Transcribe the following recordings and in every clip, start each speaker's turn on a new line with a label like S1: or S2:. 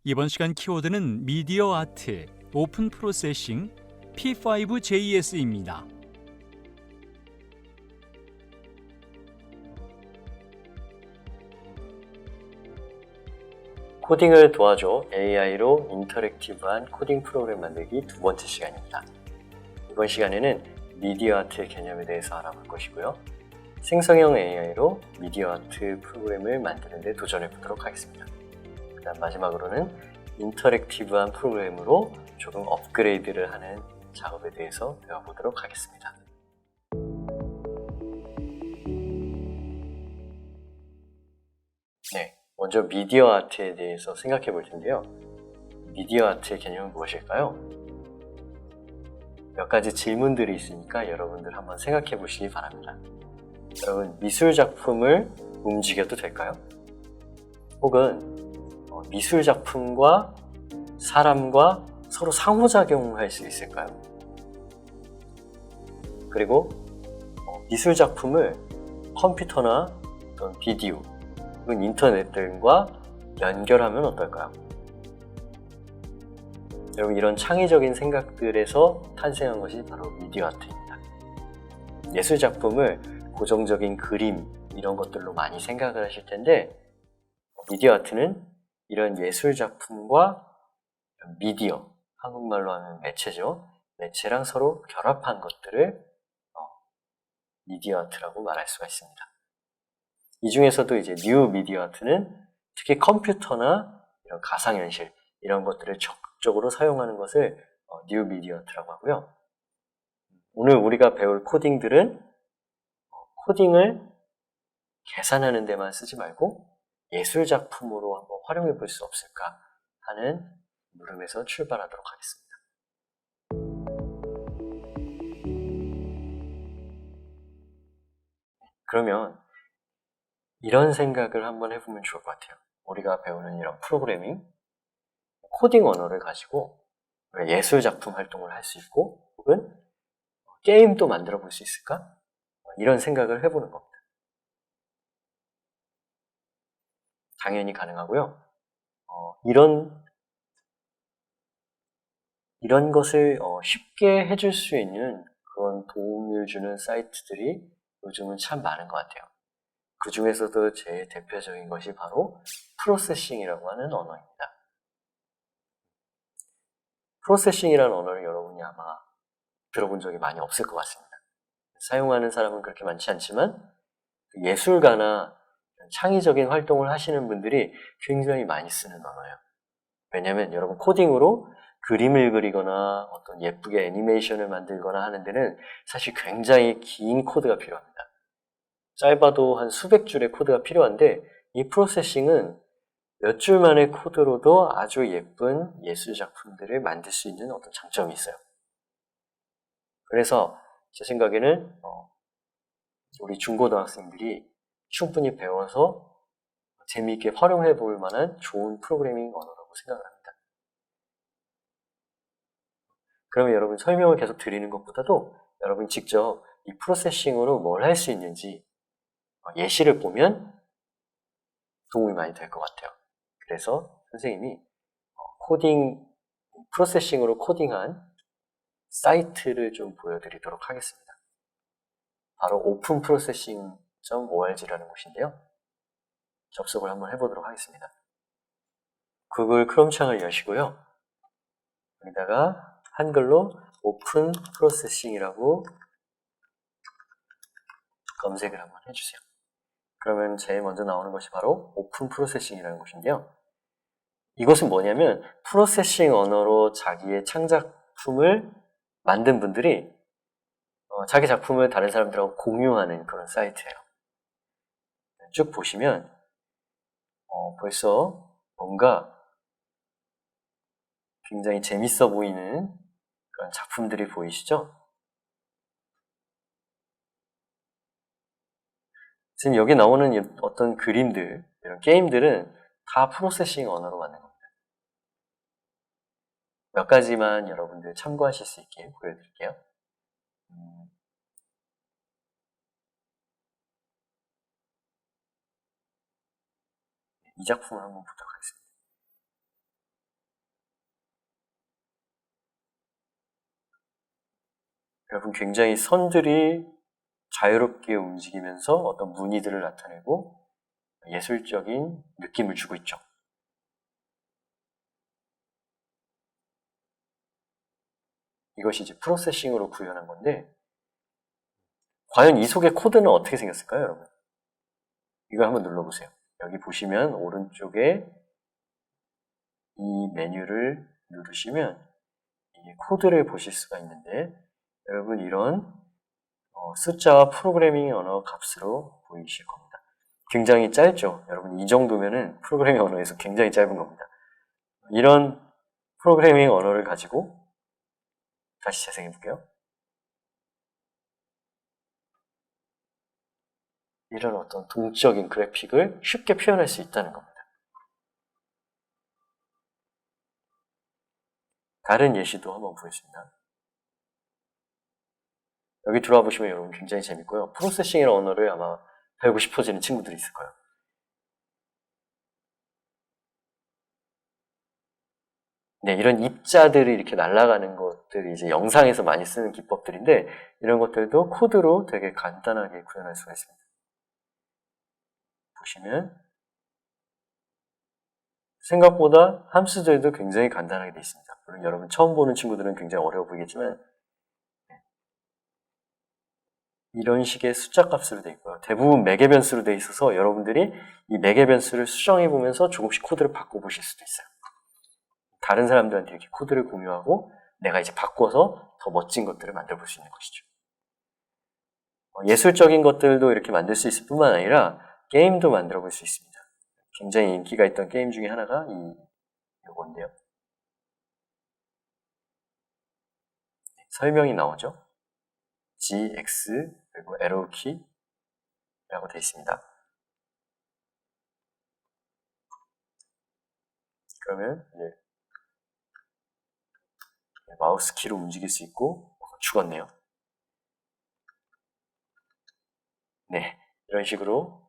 S1: 이번 시간 키워드는 미디어 아트, 오픈 프로세싱, P5JS입니다.
S2: 코딩을 도와줘 AI로 인터랙티브한 코딩 프로그램 만들기 두 번째 시간입니다. 이번 시간에는 미디어 아트의 개념에 대해서 알아볼 것이고요. 생성형 AI로 미디어 아트 프로그램을 만드는 데 도전해 보도록 하겠습니다. 그 다음 마지막으로는 인터랙티브한 프로그램으로 조금 업그레이드를 하는 작업에 대해서 배워보도록 하겠습니다. 네, 먼저 미디어 아트에 대해서 생각해 볼 텐데요. 미디어 아트의 개념은 무엇일까요? 몇 가지 질문들이 있으니까 여러분들 한번 생각해 보시기 바랍니다. 여러분, 미술 작품을 움직여도 될까요? 혹은 미술 작품과 사람과 서로 상호작용할 수 있을까요? 그리고 미술 작품을 컴퓨터나 어떤 비디오 혹은 인터넷 등과 연결하면 어떨까요? 여러분, 이런 창의적인 생각들에서 탄생한 것이 바로 미디어 아트입니다. 예술 작품을 고정적인 그림 이런 것들로 많이 생각을 하실 텐데, 미디어 아트는 이런 예술 작품과 미디어, 한국말로 하면 매체죠. 매체랑 서로 결합한 것들을 미디어 아트라고 말할 수가 있습니다. 이 중에서도 이제 뉴 미디어 아트는 특히 컴퓨터나 이런 가상현실 이런 것들을 적극적으로 사용하는 것을 뉴 미디어 아트라고 하고요. 오늘 우리가 배울 코딩들은 코딩을 계산하는 데만 쓰지 말고 예술 작품으로 한번 활용해 볼 수 없을까 하는 물음에서 출발하도록 하겠습니다. 그러면 이런 생각을 한번 해보면 좋을 것 같아요. 우리가 배우는 이런 프로그래밍, 코딩 언어를 가지고 예술 작품 활동을 할 수 있고 혹은 게임도 만들어 볼 수 있을까? 이런 생각을 해보는 겁니다. 당연히 가능하고요. 이런 것을 쉽게 해줄 수 있는 그런 도움을 주는 사이트들이 요즘은 참 많은 것 같아요. 그 중에서도 제일 대표적인 것이 바로 프로세싱이라고 하는 언어입니다. 프로세싱이라는 언어를 여러분이 아마 들어본 적이 많이 없을 것 같습니다. 사용하는 사람은 그렇게 많지 않지만 예술가나 창의적인 활동을 하시는 분들이 굉장히 많이 쓰는 언어예요. 왜냐하면 여러분, 코딩으로 그림을 그리거나 어떤 예쁘게 애니메이션을 만들거나 하는 데는 사실 굉장히 긴 코드가 필요합니다. 짧아도 한 수백 줄의 코드가 필요한데, 이 프로세싱은 몇 줄만의 코드로도 아주 예쁜 예술 작품들을 만들 수 있는 어떤 장점이 있어요. 그래서 제 생각에는 우리 중고등학생들이 충분히 배워서 재미있게 활용해 볼 만한 좋은 프로그래밍 언어라고 생각을 합니다. 그러면 여러분, 설명을 계속 드리는 것보다도 여러분이 직접 이 프로세싱으로 뭘 할 수 있는지 예시를 보면 도움이 많이 될 것 같아요. 그래서 선생님이 프로세싱으로 코딩한 사이트를 좀 보여드리도록 하겠습니다. 바로 openprocessing.org라는 곳인데요. 접속을 한번 해보도록 하겠습니다. 구글 크롬 창을 여시고요. 여기다가 한글로 오픈 프로세싱이라고 검색을 한번 해주세요. 그러면 제일 먼저 나오는 것이 바로 오픈 프로세싱이라는 것인데요. 이것은 뭐냐면 프로세싱 언어로 자기의 창작품을 만든 분들이 자기 작품을 다른 사람들하고 공유하는 그런 사이트예요. 쭉 보시면 벌써 뭔가 굉장히 재밌어 보이는 그런 작품들이 보이시죠? 지금 여기 나오는 어떤 그림들, 이런 게임들은 다 프로세싱 언어로 만든 겁니다. 몇 가지만 여러분들 참고하실 수 있게 보여드릴게요. 이 작품을 한번 보도록 하겠습니다. 여러분 굉장히 선들이 자유롭게 움직이면서 어떤 무늬들을 나타내고 예술적인 느낌을 주고 있죠. 이것이 이제 프로세싱으로 구현한 건데 과연 이 속의 코드는 어떻게 생겼을까요, 여러분? 이걸 한번 눌러보세요. 여기 보시면 오른쪽에 이 메뉴를 누르시면 이 코드를 보실 수가 있는데 여러분 이런 숫자와 프로그래밍 언어 값으로 보이실 겁니다. 굉장히 짧죠? 여러분 이 정도면은 프로그래밍 언어에서 굉장히 짧은 겁니다. 이런 프로그래밍 언어를 가지고 다시 재생해 볼게요. 이런 어떤 동적인 그래픽을 쉽게 표현할 수 있다는 겁니다. 다른 예시도 한번 보겠습니다. 여기 들어와 보시면 여러분 굉장히 재밌고요. 프로세싱이라는 언어를 아마 배우고 싶어지는 친구들이 있을 거예요. 네, 이런 입자들이 이렇게 날아가는 것들이 이제 영상에서 많이 쓰는 기법들인데 이런 것들도 코드로 되게 간단하게 구현할 수가 있습니다. 보시면 생각보다 함수들도 굉장히 간단하게 되어 있습니다. 물론 여러분 처음 보는 친구들은 굉장히 어려워 보이겠지만 이런 식의 숫자 값으로 되어 있고요. 대부분 매개 변수로 되어 있어서 여러분들이 이 매개 변수를 수정해 보면서 조금씩 코드를 바꿔보실 수도 있어요. 다른 사람들한테 이렇게 코드를 공유하고 내가 이제 바꿔서 더 멋진 것들을 만들어 볼 수 있는 것이죠. 예술적인 것들도 이렇게 만들 수 있을 뿐만 아니라 게임도 만들어 볼 수 있습니다. 굉장히 인기가 있던 게임 중에 하나가 이건데요. 설명이 나오죠. G, X, 그리고 에러 키라고 되어 있습니다. 그러면 이제 마우스 키로 움직일 수 있고 죽었네요. 네, 이런 식으로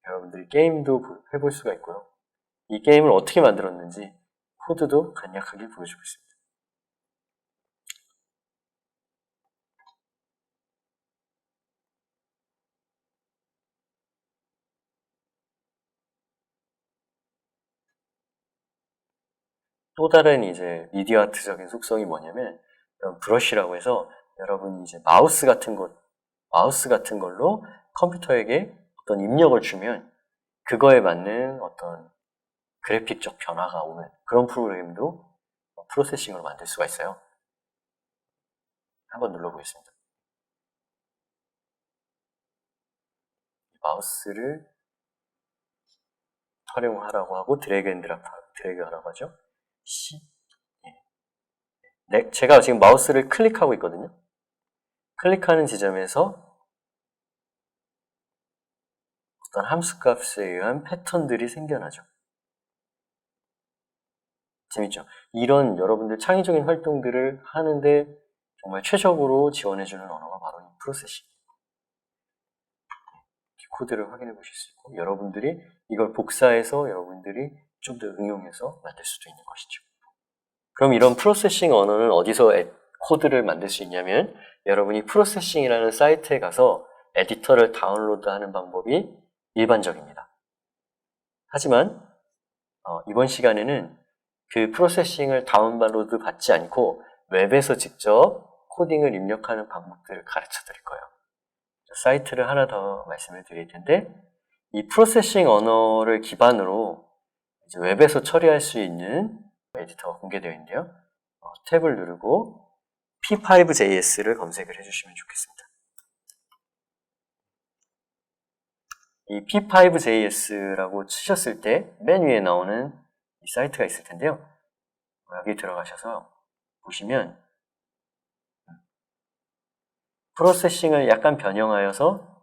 S2: 여러분들이 게임도 해볼 수가 있고요. 이 게임을 어떻게 만들었는지 코드도 간략하게 보여주고 있습니다. 또 다른 이제 미디어 아트적인 속성이 뭐냐면 브러쉬라고 해서 여러분이 이제 마우스 같은 걸로 컴퓨터에게 어떤 입력을 주면 그거에 맞는 어떤 그래픽적 변화가 오는 그런 프로그램도 프로세싱으로 만들 수가 있어요. 한번 눌러보겠습니다. 마우스를 활용하라고 하고 드래그 하라고 하죠. 네, 제가 지금 마우스를 클릭하고 있거든요. 클릭하는 지점에서 어떤 함수값에 의한 패턴들이 생겨나죠. 재밌죠? 이런 여러분들 창의적인 활동들을 하는데 정말 최적으로 지원해주는 언어가 바로 이 프로세싱. 코드를 확인해 보실 수 있고 여러분들이 이걸 복사해서 여러분들이 좀 더 응용해서 만들 수도 있는 것이죠. 그럼 이런 프로세싱 언어는 어디서 코드를 만들 수 있냐면 여러분이 프로세싱이라는 사이트에 가서 에디터를 다운로드하는 방법이 일반적입니다. 하지만 이번 시간에는 그 프로세싱을 다운로드 받지 않고 웹에서 직접 코딩을 입력하는 방법들을 가르쳐 드릴 거예요. 사이트를 하나 더 말씀을 드릴 텐데 이 프로세싱 언어를 기반으로 이제 웹에서 처리할 수 있는 에디터가 공개되어 있는데요. 탭을 누르고 p5.js를 검색을 해주시면 좋겠습니다. 이 p5.js라고 치셨을 때 맨 위에 나오는 이 사이트가 있을 텐데요. 여기 들어가셔서 보시면 프로세싱을 약간 변형하여서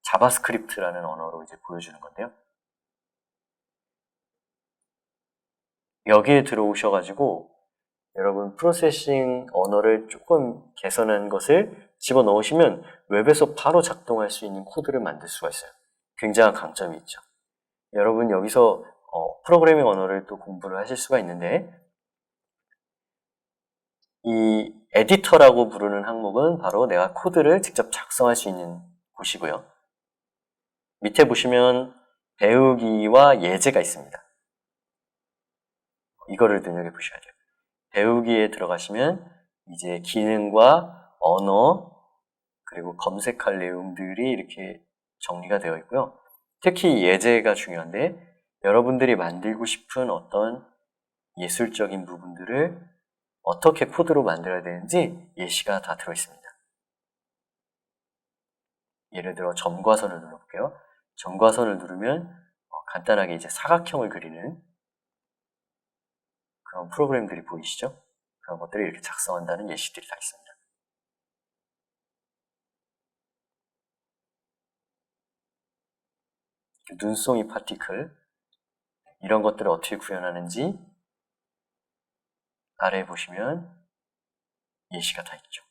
S2: 자바스크립트라는 언어로 이제 보여주는 건데요. 여기에 들어오셔가지고 여러분 프로세싱 언어를 조금 개선한 것을 집어넣으시면 웹에서 바로 작동할 수 있는 코드를 만들 수가 있어요. 굉장한 강점이 있죠. 여러분 여기서 프로그래밍 언어를 또 공부를 하실 수가 있는데 이 에디터라고 부르는 항목은 바로 내가 코드를 직접 작성할 수 있는 곳이고요. 밑에 보시면 배우기와 예제가 있습니다. 이거를 눈여겨보셔야 돼요. 배우기에 들어가시면 이제 기능과 언어 그리고 검색할 내용들이 이렇게 정리가 되어 있고요. 특히 예제가 중요한데 여러분들이 만들고 싶은 어떤 예술적인 부분들을 어떻게 코드로 만들어야 되는지 예시가 다 들어있습니다. 예를 들어 점과선을 눌러볼게요. 점과선을 누르면 간단하게 이제 사각형을 그리는 그런 프로그램들이 보이시죠? 그런 것들을 이렇게 작성한다는 예시들이 다 있습니다. 눈송이 파티클 이런 것들을 어떻게 구현하는지 아래에 보시면 예시가 다 있죠.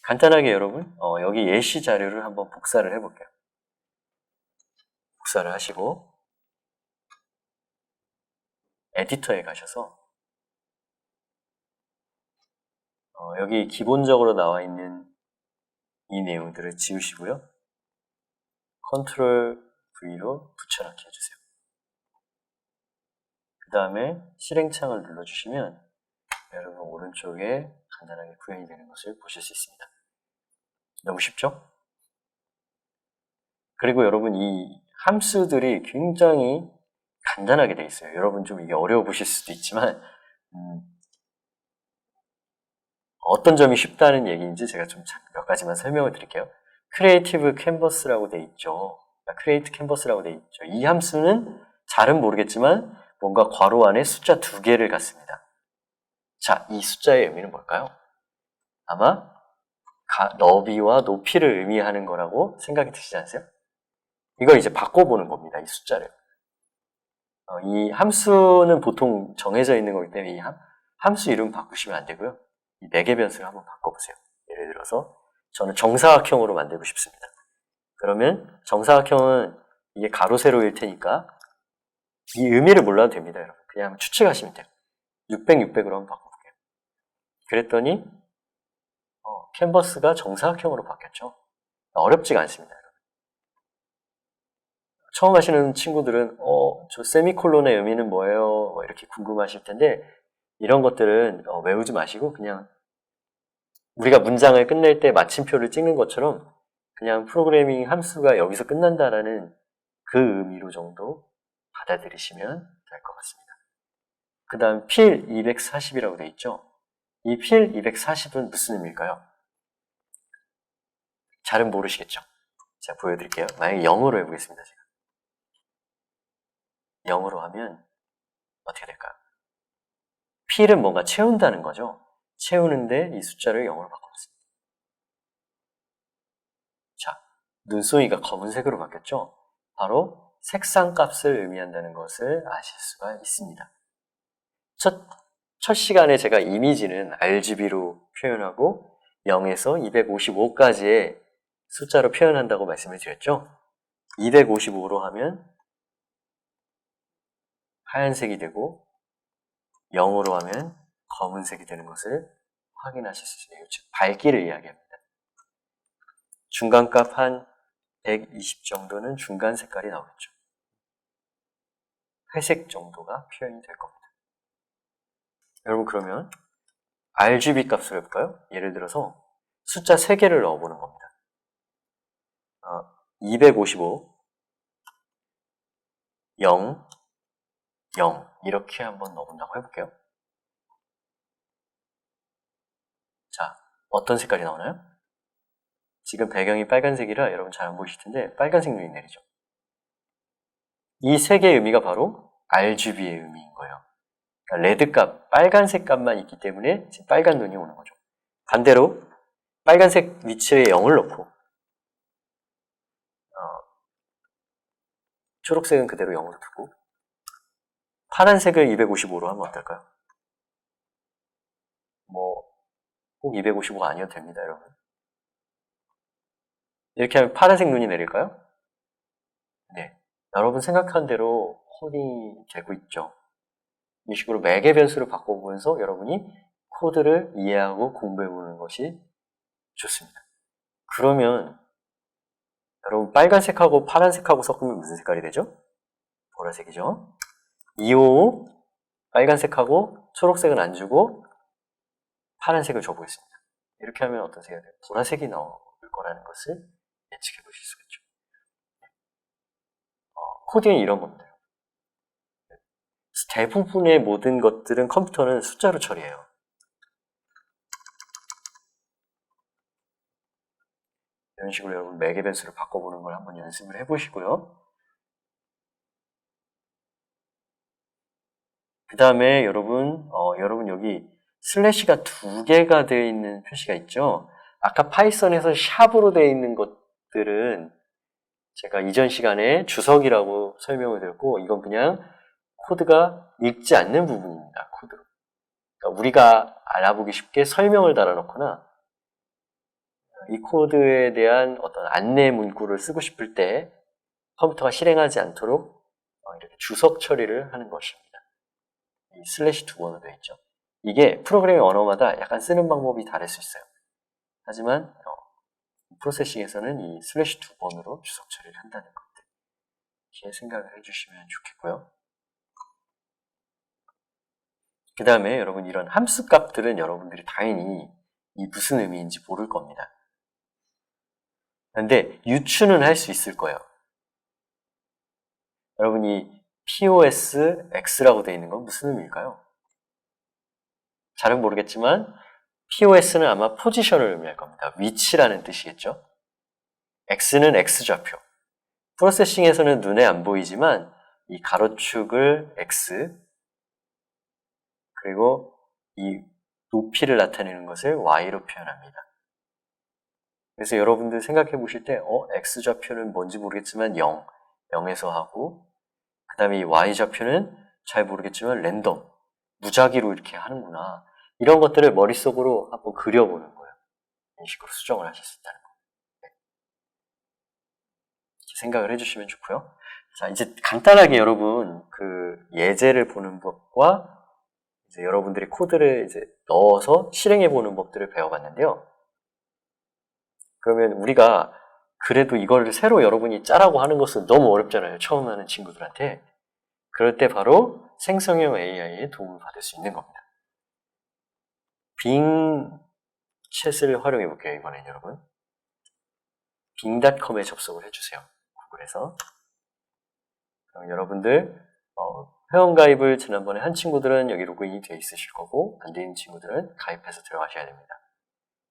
S2: 간단하게 여러분 여기 예시 자료를 한번 복사를 해볼게요. 복사를 하시고 에디터에 가셔서 여기 기본적으로 나와 있는 이 내용들을 지우시고요. 컨트롤 V로 붙여넣기 해주세요. 그 다음에 실행창을 눌러주시면 여러분 오른쪽에 간단하게 구현이 되는 것을 보실 수 있습니다. 너무 쉽죠? 그리고 여러분 이 함수들이 굉장히 간단하게 되어 있어요. 여러분 좀 이게 어려워 보실 수도 있지만 어떤 점이 쉽다는 얘기인지 제가 좀 몇 가지만 설명을 드릴게요. 크리에이티브 캔버스라고 되어 있죠. 크리에이트 캔버스라고 되어 있죠. 이 함수는 잘은 모르겠지만 뭔가 괄호 안에 숫자 2개를 갖습니다. 자, 이 숫자의 의미는 뭘까요? 아마 너비와 높이를 의미하는 거라고 생각이 드시지 않으세요? 이걸 이제 바꿔보는 겁니다. 이 숫자를. 이 함수는 보통 정해져 있는 거기 때문에 이 함수 이름 바꾸시면 안 되고요. 이 4개 변수를 한번 바꿔보세요. 예를 들어서 저는 정사각형으로 만들고 싶습니다. 그러면 정사각형은 이게 가로 세로일 테니까 이 의미를 몰라도 됩니다. 여러분. 그냥 추측하시면 돼요. 600, 600으로 한번 바꿔볼게요. 그랬더니 캔버스가 정사각형으로 바뀌었죠. 어렵지가 않습니다. 여러분. 처음 하시는 친구들은 저 세미콜론의 의미는 뭐예요? 이렇게 궁금하실 텐데 이런 것들은 외우지 마시고 그냥 우리가 문장을 끝낼 때 마침표를 찍는 것처럼 그냥 프로그래밍 함수가 여기서 끝난다라는 그 의미로 정도 받아들이시면 될 것 같습니다. 그 다음 필 240이라고 되어 있죠. 이 필 240은 무슨 의미일까요? 잘은 모르시겠죠? 제가 보여드릴게요. 만약에 0으로 해보겠습니다. 제가 0으로 하면 어떻게 될까요? 필은 뭔가 채운다는 거죠. 채우는데 이 숫자를 0으로 바꿔봤습니다. 자, 눈송이가 검은색으로 바뀌었죠? 바로 색상 값을 의미한다는 것을 아실 수가 있습니다. 첫 시간에 제가 이미지는 RGB로 표현하고 0에서 255까지의 숫자로 표현한다고 말씀을 드렸죠? 255로 하면 하얀색이 되고 0으로 하면 검은색이 되는 것을 확인하실 수 있어요. 즉 밝기를 이야기합니다. 중간값 한 120 정도는 중간 색깔이 나오겠죠. 회색 정도가 표현이 될 겁니다. 여러분 그러면 RGB 값을 해볼까요? 예를 들어서 숫자 3개를 넣어보는 겁니다. 255, 0, 0 이렇게 한번 넣어본다고 해볼게요. 자, 어떤 색깔이 나오나요? 지금 배경이 빨간색이라 여러분 잘 안 보이실 텐데 빨간색 눈이 내리죠. 이 3개의 의미가 바로 RGB의 의미인 거예요. 그러니까 레드 값, 빨간색 값만 있기 때문에 지금 빨간 눈이 오는 거죠. 반대로 빨간색 위치에 0을 넣고 초록색은 그대로 0으로 두고 파란색을 255로 하면 어떨까요? 꼭 255가 아니어도 됩니다, 여러분. 이렇게 하면 파란색 눈이 내릴까요? 네. 여러분 생각한 대로 코딩이 되고 있죠. 이 식으로 매개 변수를 바꿔보면서 여러분이 코드를 이해하고 공부해보는 것이 좋습니다. 그러면 여러분 빨간색하고 파란색하고 섞으면 무슨 색깔이 되죠? 보라색이죠. 255 빨간색하고 초록색은 안 주고 파란색을 줘보겠습니다. 이렇게 하면 어떤 색이 돼요? 보라색이 나올 거라는 것을 예측해 보실 수가 있죠. 코딩은 이런 겁니다. 대부분의 모든 것들은 컴퓨터는 숫자로 처리해요. 이런 식으로 여러분 매개 변수를 바꿔보는 걸 한번 연습을 해보시고요. 그 다음에 여러분 여기 슬래시가 2개가 되어 있는 표시가 있죠. 아까 파이썬에서 샵으로 되어 있는 것들은 제가 이전 시간에 주석이라고 설명을 드렸고, 이건 그냥 코드가 읽지 않는 부분입니다. 코드로. 그러니까 우리가 알아보기 쉽게 설명을 달아놓거나 이 코드에 대한 어떤 안내 문구를 쓰고 싶을 때 컴퓨터가 실행하지 않도록 이렇게 주석 처리를 하는 것입니다. 이 슬래시 2번으로 되어 있죠. 이게 프로그래밍 언어마다 약간 쓰는 방법이 다를 수 있어요. 하지만 프로세싱에서는 이 슬래시 2번으로 주석 처리를 한다는 것들 이렇게 생각을 해주시면 좋겠고요. 그 다음에 여러분 이런 함수 값들은 여러분들이 당연히 이 무슨 의미인지 모를 겁니다. 그런데 유추는 할 수 있을 거예요. 여러분이 POS X라고 되어 있는 건 무슨 의미일까요? 잘은 모르겠지만 POS는 아마 포지션을 의미할 겁니다. 위치라는 뜻이겠죠. X는 X좌표. 프로세싱에서는 눈에 안 보이지만 이 가로축을 X 그리고 이 높이를 나타내는 것을 Y로 표현합니다. 그래서 여러분들 생각해 보실 때 X좌표는 뭔지 모르겠지만 0, 0에서 하고 그 다음에 이 Y좌표는 잘 모르겠지만 랜덤, 무작위로 이렇게 하는구나. 이런 것들을 머릿속으로 한번 그려보는 거예요. 이런 식으로 수정을 하실 수 있다는 거. 네. 이렇게 생각을 해주시면 좋고요. 자, 이제 간단하게 여러분 그 예제를 보는 법과 이제 여러분들이 코드를 이제 넣어서 실행해 보는 법들을 배워봤는데요. 그러면 우리가 그래도 이걸 새로 여러분이 짜라고 하는 것은 너무 어렵잖아요. 처음 하는 친구들한테. 그럴 때 바로 생성형 AI의 도움을 받을 수 있는 겁니다. 빙 챗을 활용해 볼게요. 이번엔 여러분. 빙닷컴에 접속을 해주세요. 구글에서. 그럼 여러분들 회원가입을 지난번에 한 친구들은 여기 로그인이 되어 있으실 거고 안 되는 친구들은 가입해서 들어가셔야 됩니다.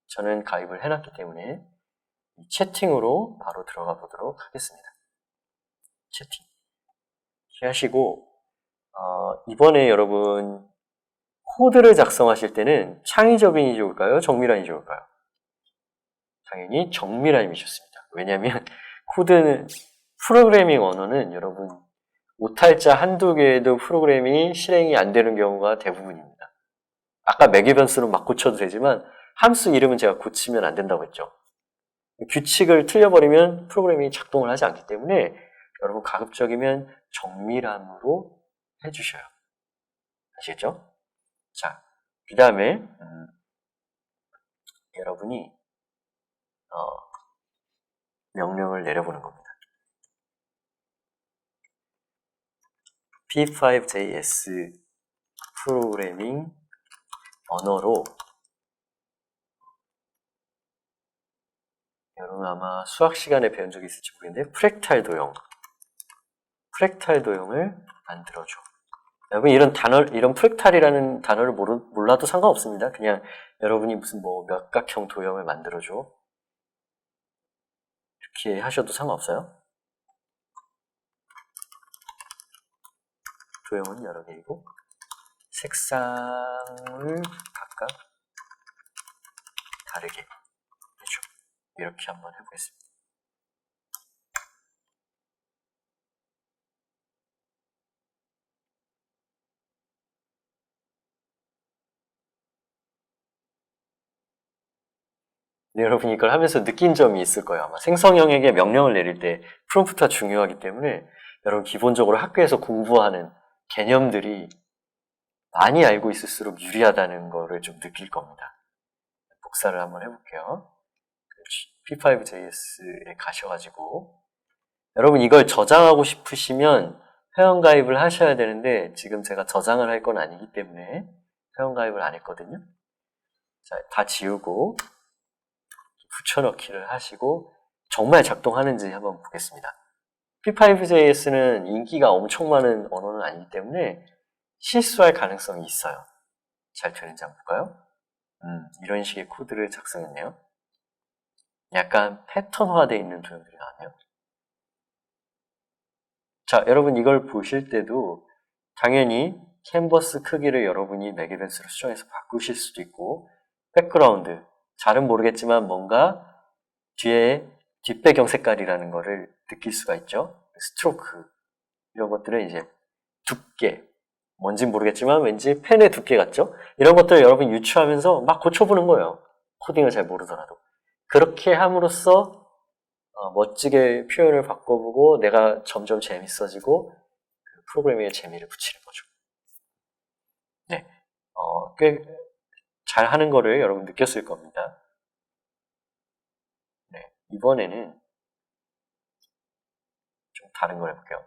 S2: 저는 가입을 해놨기 때문에 이 채팅으로 바로 들어가 보도록 하겠습니다. 채팅. 이렇게 하시고 이번에 여러분 코드를 작성하실 때는 창의적인이 좋을까요? 정밀한이 좋을까요? 당연히 정밀함이 좋습니다. 왜냐하면 코드는 프로그래밍 언어는 여러분 오탈자 한두 개에도 프로그래밍이 실행이 안 되는 경우가 대부분입니다. 아까 매개 변수로 막 고쳐도 되지만 함수 이름은 제가 고치면 안 된다고 했죠. 규칙을 틀려버리면 프로그래밍이 작동을 하지 않기 때문에 여러분 가급적이면 정밀함으로 해주셔요. 아시겠죠? 자, 그 다음에 여러분이 명령을 내려보는 겁니다. P5JS 프로그래밍 언어로 여러분 아마 수학 시간에 배운 적이 있을지 모르겠는데 프랙탈 도형을 만들어줘. 여러분 이런 프랙탈이라는 단어를 몰라도 상관없습니다. 그냥 여러분이 무슨 몇각형 도형을 만들어줘 이렇게 하셔도 상관없어요. 도형은 여러 개이고 색상을 각각 다르게 해줘. 이렇게 한번 해보겠습니다. 네, 여러분이 이걸 하면서 느낀 점이 있을 거예요. 아마 생성형에게 명령을 내릴 때 프롬프트가 중요하기 때문에 여러분 기본적으로 학교에서 공부하는 개념들이 많이 알고 있을수록 유리하다는 거를 좀 느낄 겁니다. 복사를 한번 해볼게요. P5JS에 가셔가지고 여러분 이걸 저장하고 싶으시면 회원가입을 하셔야 되는데 지금 제가 저장을 할 건 아니기 때문에 회원가입을 안 했거든요. 자, 다 지우고 붙여넣기를 하시고 정말 작동하는지 한번 보겠습니다. P5JS는 인기가 엄청 많은 언어는 아니기 때문에 실수할 가능성이 있어요. 잘 되는지 한번 볼까요? 이런 식의 코드를 작성했네요. 약간 패턴화되어 있는 도형들이 나왔네요. 자, 여러분 이걸 보실 때도 당연히 캔버스 크기를 여러분이 맥이벤스로 수정해서 바꾸실 수도 있고 백그라운드, 잘은 모르겠지만 뭔가 뒤에 뒷배경 색깔이라는 거를 느낄 수가 있죠. 스트로크 이런 것들은 이제 두께, 뭔진 모르겠지만 왠지 펜의 두께 같죠? 이런 것들을 여러분 유추하면서 막 고쳐보는 거예요. 코딩을 잘 모르더라도. 그렇게 함으로써 멋지게 표현을 바꿔보고 내가 점점 재밌어지고 그 프로그래밍에 재미를 붙이는 거죠. 네, 꽤 잘 하는 거를 여러분 느꼈을 겁니다. 네, 이번에는 좀 다른 걸 해볼게요.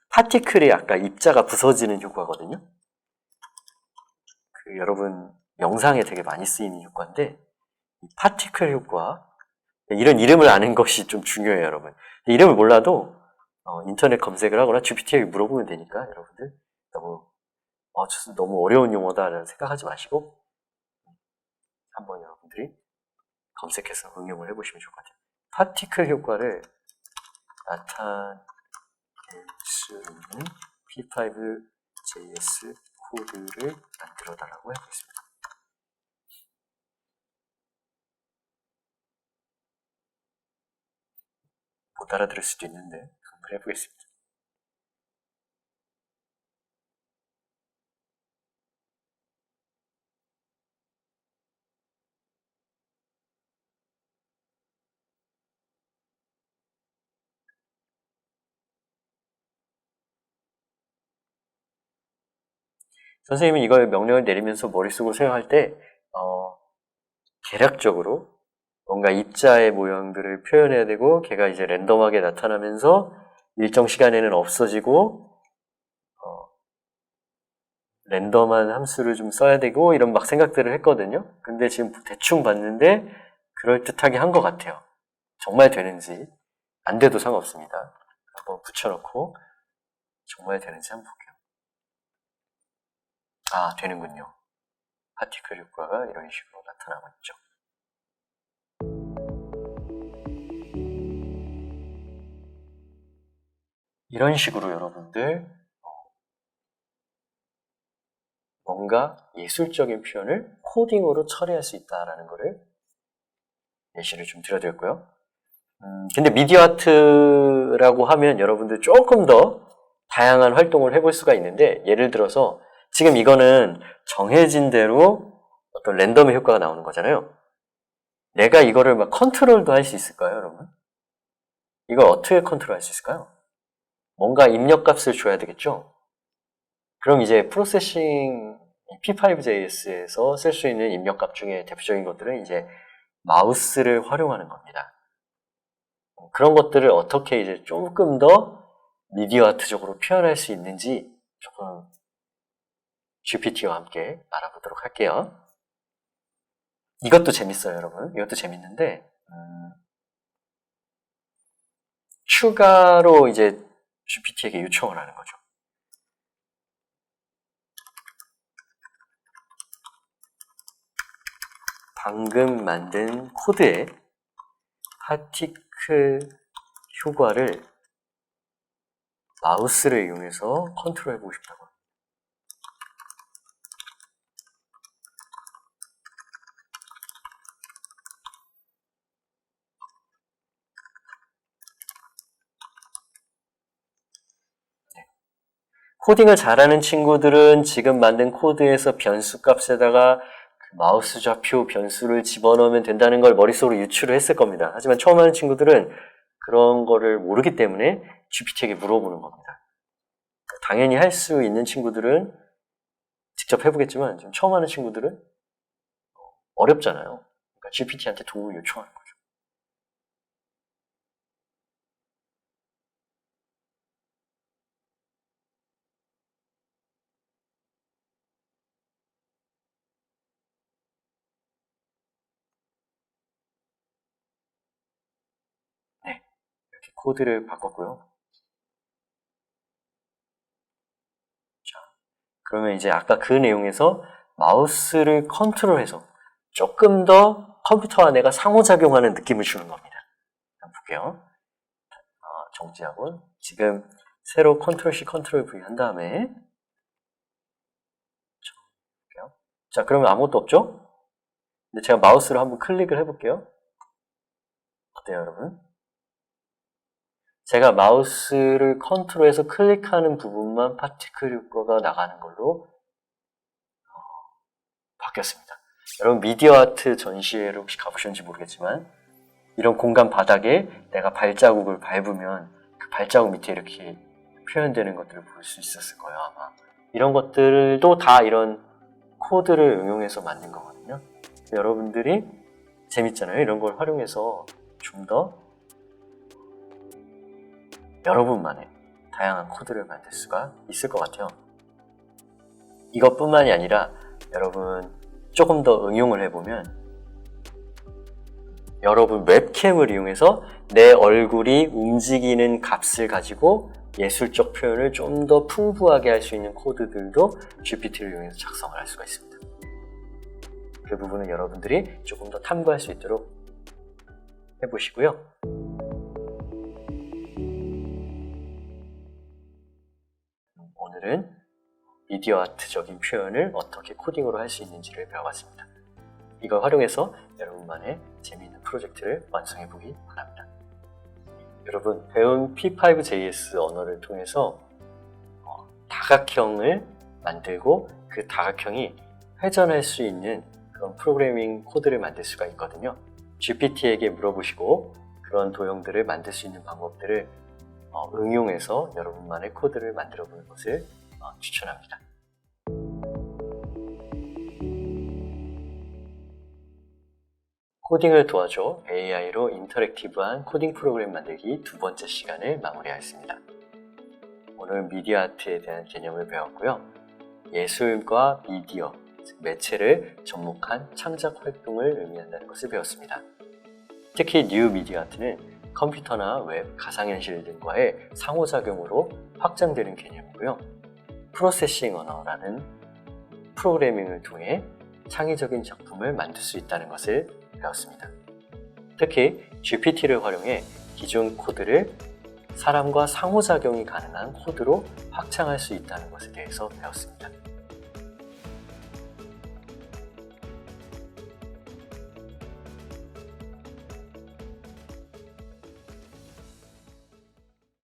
S2: 파티클이 아까 입자가 부서지는 효과거든요. 그 여러분 영상에 되게 많이 쓰이는 효과인데 이 파티클 효과 이런 이름을 아는 것이 좀 중요해요, 여러분. 이름을 몰라도 인터넷 검색을 하거나 GPT에게 물어보면 되니까 여러분들 너무 어려운 용어다라는 생각하지 마시고 한번 여러분들이 검색해서 응용을 해보시면 좋을 것 같아요. 파티클 효과를 나타낼 수 있는 P5JS 코드를 만들어 달라고 해보겠습니다. 못 알아들을 수도 있는데 한번 해보겠습니다. 선생님은 이걸 명령을 내리면서 머릿속으로 생각할 때 계략적으로 뭔가 입자의 모양들을 표현해야 되고 걔가 이제 랜덤하게 나타나면서 일정 시간에는 없어지고 랜덤한 함수를 좀 써야 되고 이런 막 생각들을 했거든요. 근데 지금 대충 봤는데 그럴듯하게 한 것 같아요. 정말 되는지 안 돼도 상관없습니다. 한번 붙여놓고 정말 되는지 한번 볼게요. 아, 되는군요. 파티클 효과가 이런 식으로 나타나고 있죠. 이런 식으로 여러분들 뭔가 예술적인 표현을 코딩으로 처리할 수 있다는 것을 예시를 좀 드려드렸고요. 근데 미디어 아트라고 하면 여러분들 조금 더 다양한 활동을 해볼 수가 있는데 예를 들어서 지금 이거는 정해진 대로 어떤 랜덤의 효과가 나오는 거잖아요. 내가 이거를 막 컨트롤도 할 수 있을까요, 여러분? 이걸 어떻게 컨트롤 할 수 있을까요? 뭔가 입력값을 줘야 되겠죠? 그럼 이제 프로세싱 P5JS에서 쓸 수 있는 입력값 중에 대표적인 것들은 이제 마우스를 활용하는 겁니다. 그런 것들을 어떻게 이제 조금 더 미디어 아트적으로 표현할 수 있는지 조금 GPT와 함께 알아보도록 할게요. 이것도 재밌어요, 여러분. 이것도 재밌는데 추가로 이제 GPT에게 요청을 하는 거죠. 방금 만든 코드에 파티클 효과를 마우스를 이용해서 컨트롤 해보고 싶다고. 네. 코딩을 잘하는 친구들은 지금 만든 코드에서 변수 값에다가 그 마우스 좌표 변수를 집어넣으면 된다는 걸 머릿속으로 유추를 했을 겁니다. 하지만 처음 하는 친구들은 그런 거를 모르기 때문에 GPT에게 물어보는 겁니다. 당연히 할 수 있는 친구들은 직접 해보겠지만 좀 처음 하는 친구들은 어렵잖아요. 그러니까 GPT한테 도움을 요청하는 거죠. 네, 이렇게 코드를 바꿨고요. 자, 그러면 이제 아까 그 내용에서 마우스를 컨트롤해서 조금 더 컴퓨터와 내가 상호작용하는 느낌을 주는 겁니다. 한번 볼게요. 정지하고 지금 새로 컨트롤 C, 컨트롤 V 한 다음에 자, 그러면 아무것도 없죠? 근데 제가 마우스로 한번 클릭을 해볼게요. 어때요, 여러분? 제가 마우스를 컨트롤해서 클릭하는 부분만 파티클 효과가 나가는 걸로 바뀌었습니다. 여러분 미디어 아트 전시회를 혹시 가보셨는지 모르겠지만 이런 공간 바닥에 내가 발자국을 밟으면 그 발자국 밑에 이렇게 표현되는 것들을 볼 수 있었을 거예요, 아마. 이런 것들도 다 이런 코드를 응용해서 만든 거거든요. 여러분들이 재밌잖아요. 이런 걸 활용해서 좀 더 여러분만의 다양한 코드를 만들 수가 있을 것 같아요. 이것뿐만이 아니라 여러분 조금 더 응용을 해보면 여러분 웹캠을 이용해서 내 얼굴이 움직이는 값을 가지고 예술적 표현을 좀 더 풍부하게 할 수 있는 코드들도 GPT를 이용해서 작성을 할 수가 있습니다. 그 부분은 여러분들이 조금 더 탐구할 수 있도록 해보시고요. 오늘은 미디어 아트적인 표현을 어떻게 코딩으로 할 수 있는지를 배워봤습니다. 이걸 활용해서 여러분만의 재미있는 프로젝트를 완성해 보기 바랍니다. 여러분 배운 P5JS 언어를 통해서 다각형을 만들고 그 다각형이 회전할 수 있는 그런 프로그래밍 코드를 만들 수가 있거든요. GPT에게 물어보시고 그런 도형들을 만들 수 있는 방법들을 응용해서 여러분만의 코드를 만들어 보는 것을 추천합니다. 코딩을 도와줘 AI로 인터랙티브한 코딩 프로그램 만들기 두 번째 시간을 마무리하였습니다. 오늘 미디어 아트에 대한 개념을 배웠고요. 예술과 미디어, 즉 매체를 접목한 창작 활동을 의미한다는 것을 배웠습니다. 특히 뉴 미디어 아트는 컴퓨터나 웹, 가상현실 등과의 상호작용으로 확장되는 개념이고요. 프로세싱 언어라는 프로그래밍을 통해 창의적인 작품을 만들 수 있다는 것을 배웠습니다. 특히 GPT를 활용해 기존 코드를 사람과 상호작용이 가능한 코드로 확장할 수 있다는 것에 대해서 배웠습니다.